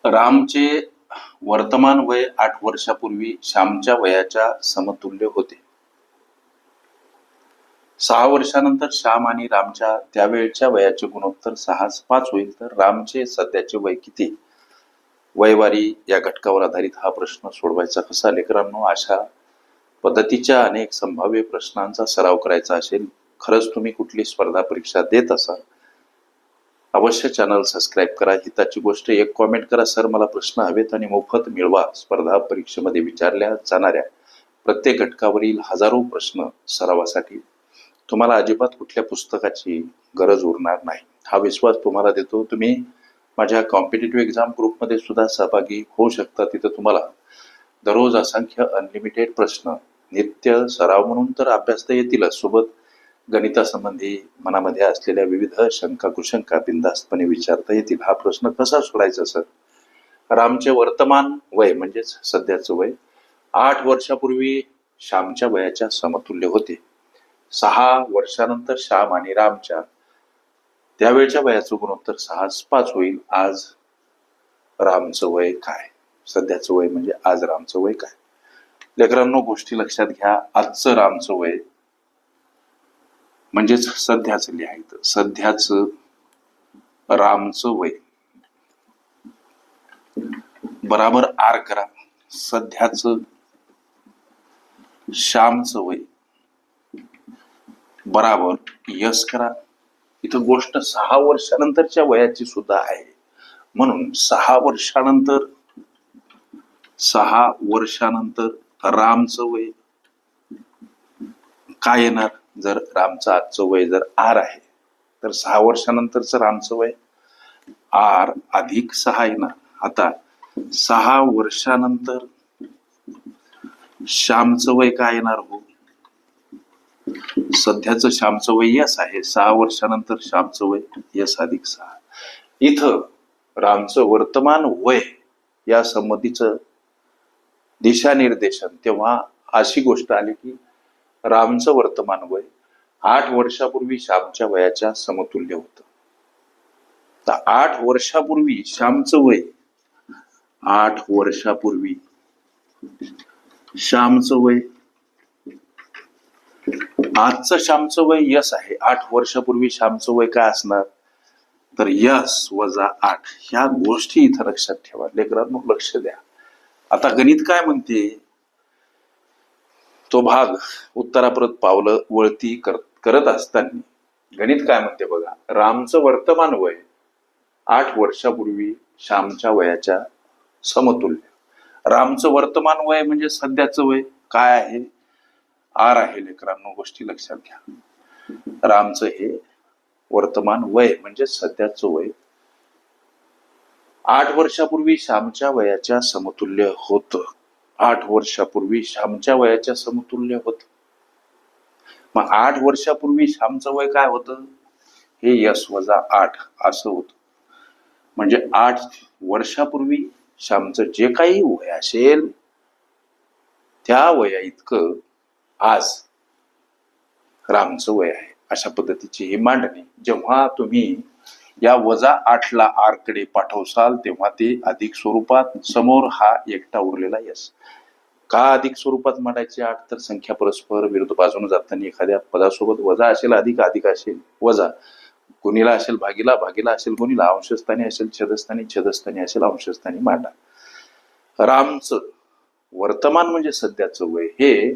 रामचे वर्तमान वय 8 वर्षापूर्वी श्यामच्या वयाच्या समतुल्य होते. 6 वर्षानंतर श्याम आणि रामच्या त्यावेळच्या वयाचे गुणोत्तर 6:5 होईल. तर रामचे सध्याचे वय किती? वयवारी या घटकावर आधारित हा प्रश्न सोडवायचा कसा? लेकरांनो, अशा पद्धतीच्या अनेक संभाव्य प्रश्नांचा सराव करायचा असेल, खरंच तुम्ही कुठली स्पर्धा परीक्षा देत असाल, अवश्य चॅनल सबस्क्राईब करा. हिताची गोष्ट एक कॉमेंट करा, सर मला प्रश्न हवेत आणि मोफत मिळवा. स्पर्धा परीक्षेमध्ये विचारल्या जाणाऱ्या प्रत्येक घटकावरील हजारो प्रश्न सरावासाठी तुम्हाला अजिबात कुठल्या पुस्तकाची गरज उरणार नाही, हा विश्वास तुम्हाला देतो. तुम्ही माझ्या कॉम्पिटेटिव्ह एक्झाम ग्रुपमध्ये सुद्धा सहभागी होऊ शकता. तिथं तुम्हाला दररोज असंख्य अनलिमिटेड प्रश्न नित्य सराव म्हणून तर अभ्यासता येतीलच, सोबत गणितासंबंधी मनामध्ये असलेल्या विविध शंका कुशंका बिनधास्तपणे विचारता येतील. हा प्रश्न कसा सोडायचा सर? रामचे वर्तमान वय म्हणजेच सध्याचं वय 8 वर्षापूर्वी श्यामच्या वयाच्या समतुल्य होते. 6 वर्षानंतर श्याम आणि रामच्या त्यावेळच्या वयाचं गुणोत्तर 6:5 होईल. आज रामचं वय काय? सध्याचं वय म्हणजे आज रामचं वय काय? लेकरांनो, गोष्टी लक्षात घ्या. आजचं रामचं वय म्हणजेच सध्याच लिहायचं. सध्याच रामचं वय बराबर आर करा. सध्याच श्यामचं वय बराबर यस करा. इथं गोष्ट 6 वर्षानंतरच्या वयाची सुद्धा आहे, म्हणून 6 वर्षानंतर रामचं वय काय येणार? जर रामचं आजचं वय जर आर आहे, तर 6 वर्षानंतरचं रामचं वय आर अधिक 6 येणार. आता 6 वर्षानंतर श्यामचं वय काय येणार हो? सध्याचं श्यामचं वय यस आहे. 6 वर्षानंतर श्यामचं वय यस अधिक 6. इथं रामचं वर्तमान वय या संमतीचं दिशानिर्देशन तेव्हा अशी गोष्ट आली की रामचं वर्तमान वय 8 वर्षापूर्वी श्यामच्या वयाच्या समतुल्य होतं. तर 8 वर्षापूर्वी श्यामचं वय 8 वर्षापूर्वी श्यामचं वय आजचं श्यामचं वय यस आहे. 8 वर्षापूर्वी श्यामचं वय काय असणार? तर यस वजा 8. ह्या गोष्टी इथं लक्षात ठेवा. लेकरांनो, लक्ष द्या. आता गणित काय म्हणते? तो भाग उत्तराप्रत पावलं वळती करत असताना गणित काय म्हणते बघा. रामचं वर्तमान वय 8 वर्षापूर्वी श्यामच्या वयाच्या समतुल्य. रामचं वर्तमान वय म्हणजे सध्याचं वय काय आहे? आर आहे. लेकरांनो, गोष्टी लक्षात घ्या. रामचं हे वर्तमान वय म्हणजे सध्याचं वय 8 वर्षापूर्वी श्यामच्या वयाच्या समतुल्य होतं. 8 वर्षापूर्वी श्यामच्या वयाच्या समतुल्य होत. मग 8 वर्षापूर्वी श्यामचं वय काय होतं? हे यस वजा 8 असं होतं. म्हणजे 8 वर्षापूर्वी श्यामचं जे काही वय असेल त्या वया इतकं आज रामचं वय आहे. अशा पद्धतीची ही मांडणी. जेव्हा तुम्ही या वजा 8 ला आर कडे पाठवसाल तेव्हा ते अधिक स्वरूपात, समोर हा एकटा उरलेला यस. का अधिक स्वरूपात मांडायचे 8? तर संख्या परस्पर विरुद्ध बाजूने जाताना एखाद्या पदासोबत वजा असेल अधिक, अधिक असेल वजा, गुणीला असेल भागीला, भागीला असेल गुणीला, अंशस्थानी असेल छेदस्थानी, छेदस्थानी असेल अंशस्थानी मांडा. रामचं वर्तमान म्हणजे सध्याचं वय हे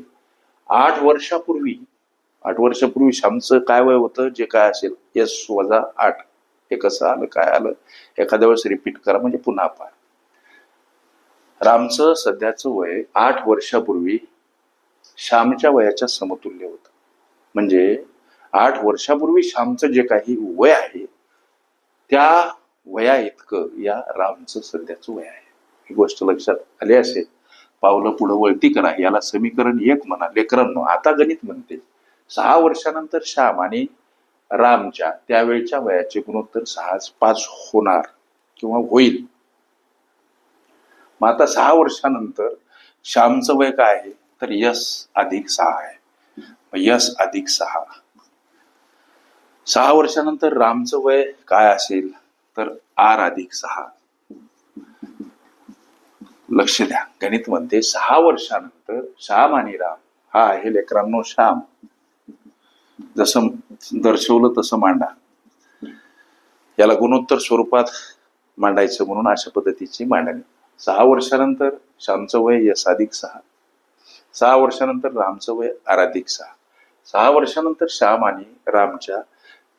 8 वर्षापूर्वी श्यामचं काय वय होतं? जे काय असेल यस वजा 8. हे कसं आलं, काय आलं? एखाद्या वेळेस रिपीट करा म्हणजे पुन्हा पहा. रामचं सध्याचं वय 8 वर्षापूर्वी श्यामच्या वयाच्या समतुल्य होतं. म्हणजे 8 वर्षापूर्वी श्यामचं जे काही वय आहे त्या वया इतकं या रामचं सध्याचं वय आहे. ही गोष्ट लक्षात आली असेल. पावलं पुढं वळती करा. याला समीकरण 1 म्हणा. लेकरांनो, आता गणित म्हणते 6 वर्षानंतर श्याम आणि रामच्या त्यावेळच्या वयाचे गुणोत्तर 6:5 होणार किंवा होईल. मग आता 6 वर्षानंतर श्यामचं वय काय आहे? तर यस अधिक 6 आहे. यस अधिक 6. 6 वर्षानंतर रामचं वय काय असेल? तर आर अधिक 6. लक्ष द्या, गणित मध्ये 6 वर्षानंतर श्याम आणि राम हा आहे लेकरांनो श्याम. जसं दर्शवलं तसं मांडा. याला गुणोत्तर स्वरूपात मांडायचं म्हणून अशा पद्धतीची मांडणी. 6 वर्षानंतर श्यामचं वय S+6. 6 वर्षानंतर रामचं वय R+6. 6 वर्षानंतर श्याम आणि रामच्या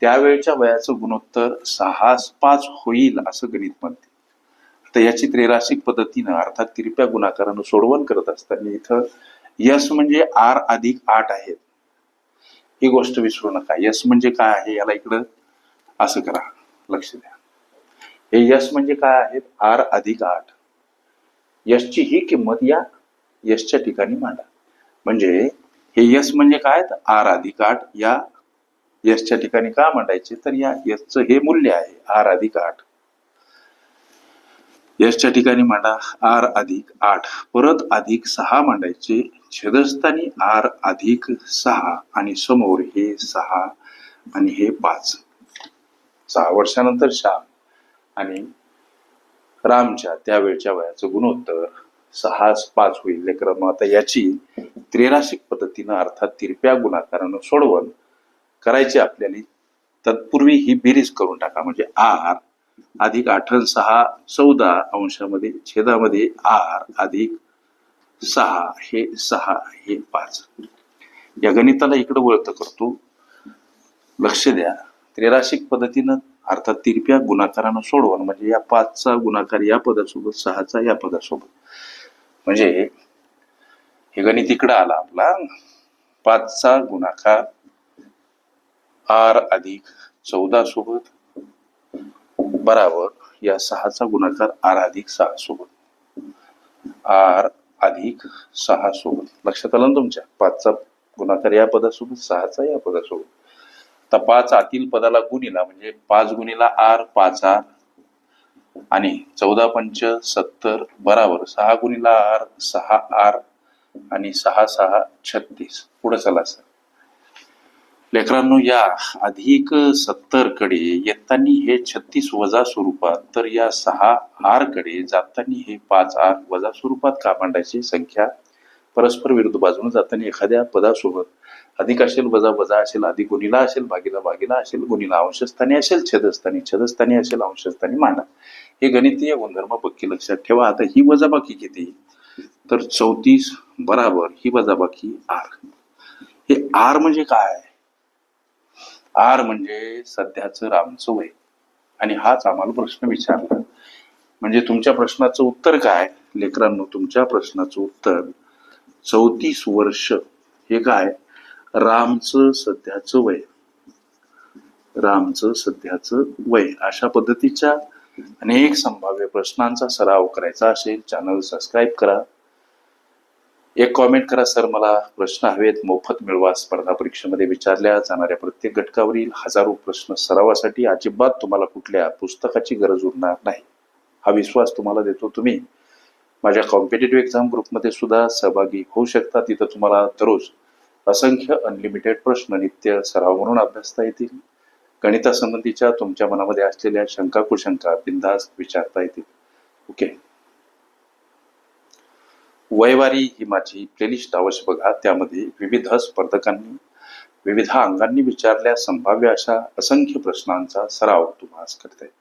त्यावेळच्या वयाचं गुणोत्तर 6:5 होईल असं गणित म्हणते. तर याची त्रैराशिक पद्धतीनं अर्थात तिरप्या गुणाकारानं सोडवण करत असताना इथं यस म्हणजे R+8 आहेत. ही गोष्ट विसरू नका. यस म्हणजे काय आहे याला इकडं असं करा, लक्ष द्या. हे यस म्हणजे काय आहेत? R+8. यशची ही किंमत या यशच्या ठिकाणी मांडा. म्हणजे हे यस म्हणजे काय? R+8 या यशच्या ठिकाणी का मांडायचे? तर या यशचं हे मूल्य आहे R+8. यशच्या ठिकाणी मांडा R+8. परत +6 मांडायचे. छेदस्थानी R+6 आणि समोर हे 6 आणि हे 5. 6 वर्षानंतर श्याम आणि रामच्या त्यावेळच्या वयाचं गुणोत्तर 6:5 होईल. लेकरांनो आता याची त्रैराशिक पद्धतीनं अर्थात तिरप्या गुणाकारानं सोडवण करायची आपल्याला. तत्पूर्वी ही बेरीज करून टाका. म्हणजे R+8 14 अंशामध्ये छेदामध्ये R+6 हे 6 हे 5. या गणिताला इकडे वळत करतो, लक्ष द्या. त्रैराशिक पद्धतीनं अर्थात तिरप्या गुणाकारानं सोडवण म्हणजे या 5चा गुणाकार या पदासोबत 6चा या पदासोबत. म्हणजे हे गणित इकडं आला आपला. 5चा गुणाकार R+14 सोबत बराबर या 6चा गुणाकार R+6 सोबत. R+6 सोबत लक्षात आलं ना तुमच्या? 5चा गुणाकार या पदासोबत 6चा या पदासोबत. आता 5 आतील पदाला गुणिला म्हणजे 5 गुणिला R 5R आणि 14×5 = 70 बराबर 6 गुणिला R 6R आणि 6×6 = 36. पुढे चला सर. लेकरांनो या +70 कडे येताना हे 36 वजा स्वरूपात, तर या 6R कडे जाताना हे 5R वजा स्वरूपात का मांडायची? संख्या परस्पर विरुद्ध बाजूने जाताना एखाद्या पदासोबत अधिक असेल, वजा वजा असेल, अधिक गुणिला असेल, भागीला भागीला असेल, गुणिला अंशस्थानी असेल, छेदस्थानी छेदस्थानी असेल, अंशस्थानी मांडा. हे गणितीय गुणधर्म पक्की लक्षात ठेवा. आता ही वजाबाकी किती? तर 34 बराबर ही वजाबाकी R. हे R म्हणजे काय? R म्हणजे सध्याचं रामचं वय. आणि हाच आम्हाला प्रश्न विचारला. म्हणजे तुमच्या प्रश्नाचं उत्तर काय? लेकरांनो तुमच्या प्रश्नाचं उत्तर 34 वर्ष हे काय? रामचं सध्याचं वय. रामचं सध्याचं वय. अशा पद्धतीच्या अनेक संभाव्य प्रश्नांचा सराव करायचा असेल चॅनल सबस्क्राईब करा. एक कॉमेंट करा, सर मला प्रश्न हवेत मोफत मिळवा. स्पर्धा परीक्षेमध्ये विचारल्या जाणाऱ्या प्रत्येक घटकावरील हजारो प्रश्न सरावासाठी अजिबात तुम्हाला कुठल्या पुस्तकाची गरज उरणार नाही, हा विश्वास तुम्हाला देतो. तुम्ही माझ्या कॉम्पिटेटिव्ह एक्झाम ग्रुपमध्ये सुद्धा सहभागी होऊ शकता. तिथं तुम्हाला दररोज असंख्य अनलिमिटेड प्रश्न नित्य सराव म्हणून अभ्यासता येतील. गणितासंबंधीच्या तुमच्या मनामध्ये असलेल्या शंका कुशंका बिनधास्त विचारता येतील. ओके. वयवारी ही माझी प्लेलिस्ट अवश्य बघा. त्यामध्ये विविध स्पर्धकांनी विविध अंगांनी विचारल्या संभाव्य अशा असंख्य प्रश्नांचा सराव तुम्हाला करता येईल.